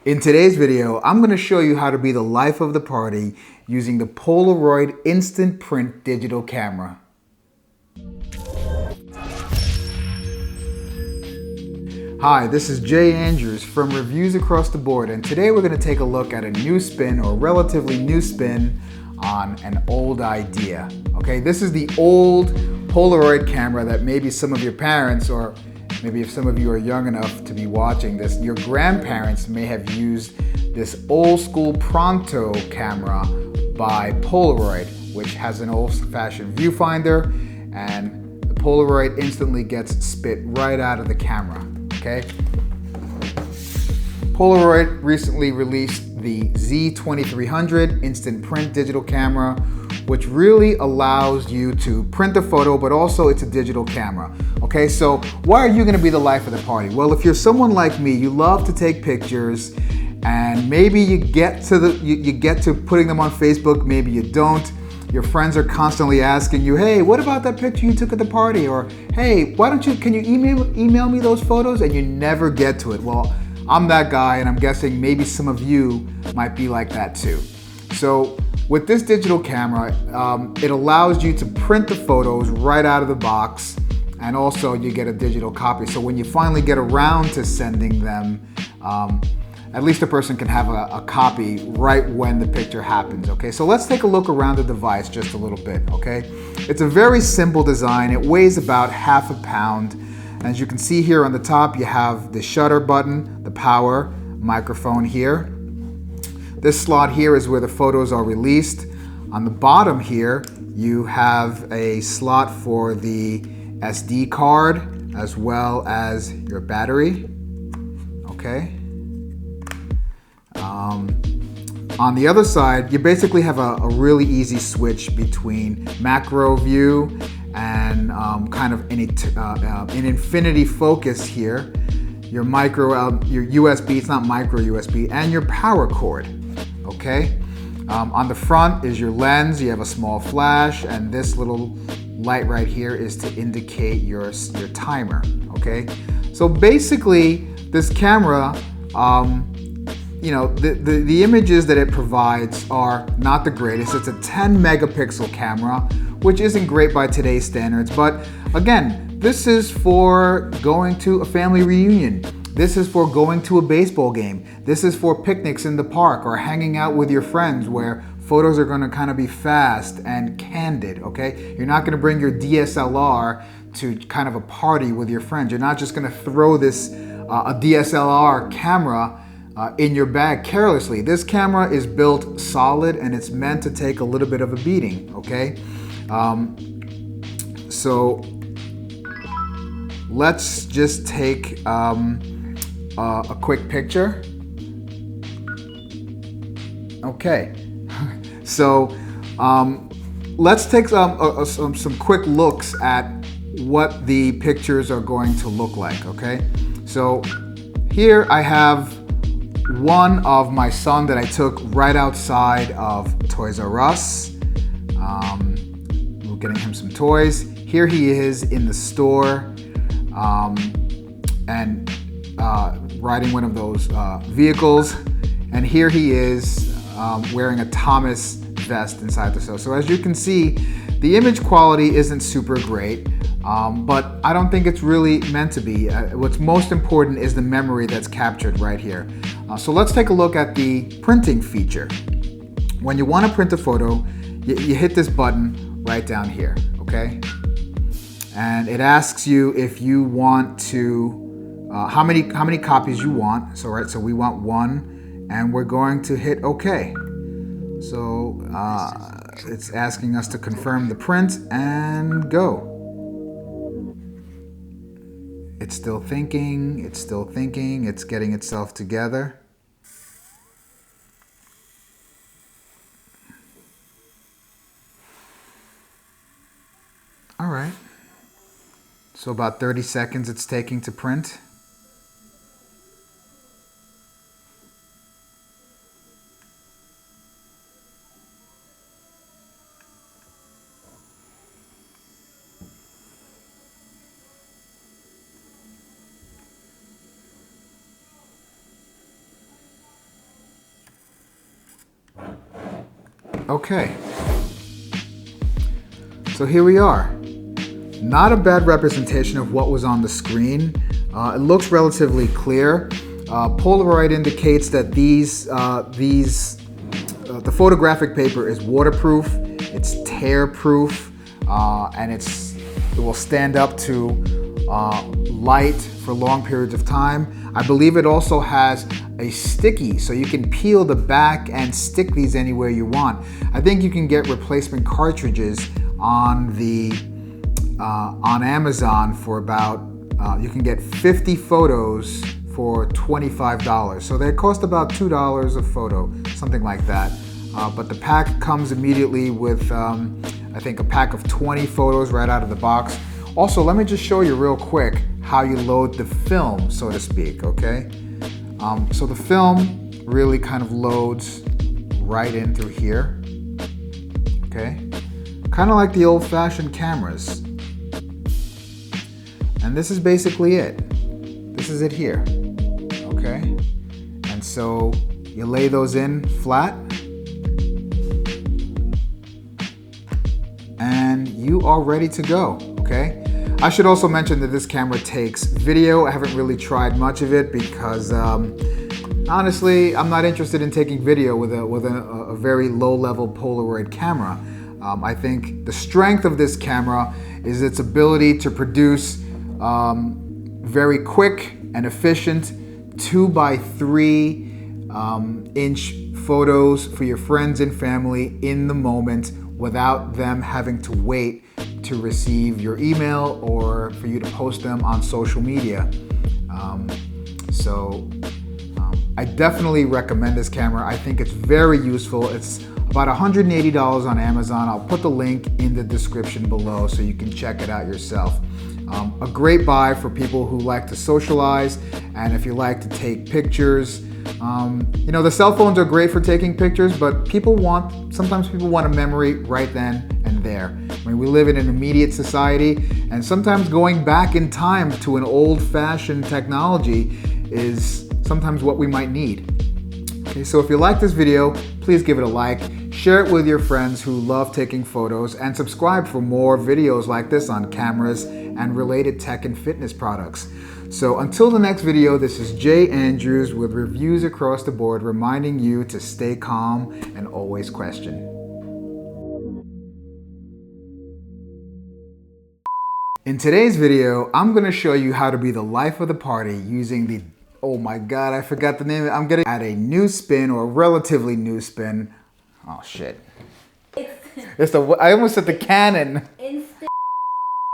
In today's video, I'm going to show you how to be the life of the party using the Polaroid Instant Print digital camera. Hi, this is Jay Andrews from Reviews Across the Board, and today we're going to take a look at a new spin, or relatively new spin, on an old idea. Okay, this is the old Polaroid camera that maybe some of your parents, or maybe if some of you are young enough to be watching this, your grandparents may have used this old school Pronto camera by Polaroid, which has an old-fashioned viewfinder, and the Polaroid instantly gets spit right out of the camera, okay? Polaroid recently released the Z2300 instant print digital camera, which really allows you to print a photo, but also it's a digital camera. Okay, so why are you gonna be the life of the party? Well, if you're someone like me, you love to take pictures, and maybe you get to putting them on Facebook, maybe you don't. Your friends are constantly asking you, hey, what about that picture you took at the party? Or, hey, can you email me those photos? And you never get to it. Well, I'm that guy, and I'm guessing maybe some of you might be like that too. So with this digital camera, it allows you to print the photos right out of the box, and also you get a digital copy. So when you finally get around to sending them, at least the person can have a copy right when the picture happens, okay? So let's take a look around the device just a little bit, okay? It's a very simple design. It weighs about half a pound. As you can see here on the top, you have the shutter button, the power, microphone here. This slot here is where the photos are released. On the bottom here, you have a slot for the SD card as well as your battery, okay? On the other side, you basically have a really easy switch between macro view and kind of an infinity focus here, your your USB, it's not micro USB, and your power cord, okay? On the front is your lens. You have a small flash, and this little light right here is to indicate your timer, okay? So basically, this camera, you know, the images that it provides are not the greatest. It's a 10 megapixel camera, which isn't great by today's standards. But again, this is for going to a family reunion. This is for going to a baseball game. This is for picnics in the park or hanging out with your friends, where photos are gonna kind of be fast and candid, okay? You're not gonna bring your DSLR to kind of a party with your friends. You're not just gonna throw this, a DSLR camera in your bag carelessly. This camera is built solid, and it's meant to take a little bit of a beating, okay? So let's just take a quick picture. Okay, so let's take some quick looks at what the pictures are going to look like, okay? So here I have one of my son that I took right outside of Toys R Us. We're getting him some toys. Here he is in the store, and riding one of those vehicles. And here he is wearing a Thomas vest inside the store. So as you can see, the image quality isn't super great, but I don't think it's really meant to be. What's most important is the memory that's captured right here. So let's take a look at the printing feature. When you want to print a photo, you hit this button right down here, okay? And it asks you if you want to, how many copies you want. So right, so we want one, and we're going to hit OK. So it's asking us to confirm the print and go. It's still thinking, it's getting itself together. All right, so about 30 seconds it's taking to print. Okay. So here we are. Not a bad representation of what was on the screen. It looks relatively clear. Polaroid indicates that the photographic paper is waterproof, it's tear-proof, and it will stand up to light for long periods of time. I believe it also has a sticky, so you can peel the back and stick these anywhere you want. I think you can get replacement cartridges on Amazon for about, you can get 50 photos for $25. So they cost about $2 a photo, something like that. But the pack comes immediately with, I think, a pack of 20 photos right out of the box. Also, let me just show you real quick how you load the film, so to speak, okay? So the film really kind of loads right in through here, okay? Kind of like the old-fashioned cameras. And this is basically it. This is it here, okay? And so you lay those in flat, and you are ready to go, okay? I should also mention that this camera takes video. I haven't really tried much of it because honestly, I'm not interested in taking video with a very low-level Polaroid camera. I think the strength of this camera is its ability to produce very quick and efficient 2x3 inch photos for your friends and family in the moment without them having to wait to receive your email or for you to post them on social media. I definitely recommend this camera. I think it's very useful. It's about $180 on Amazon. I'll put the link in the description below so you can check it out yourself. A great buy for people who like to socialize and if you like to take pictures. You know, the cell phones are great for taking pictures, but sometimes people want a memory right then and there. I mean, we live in an immediate society, and sometimes going back in time to an old-fashioned technology is sometimes what we might need. Okay, so if you like this video, please give it a like, share it with your friends who love taking photos, and subscribe for more videos like this on cameras and related tech and fitness products. So until the next video, this is Jay Andrews with reviews across the board, reminding you to stay calm and always question. In today's video, I'm going to show you how to be the life of the party using the, oh my God, I forgot the name. I'm going to add a new spin, or a relatively new spin. Oh shit. I almost said the Canon.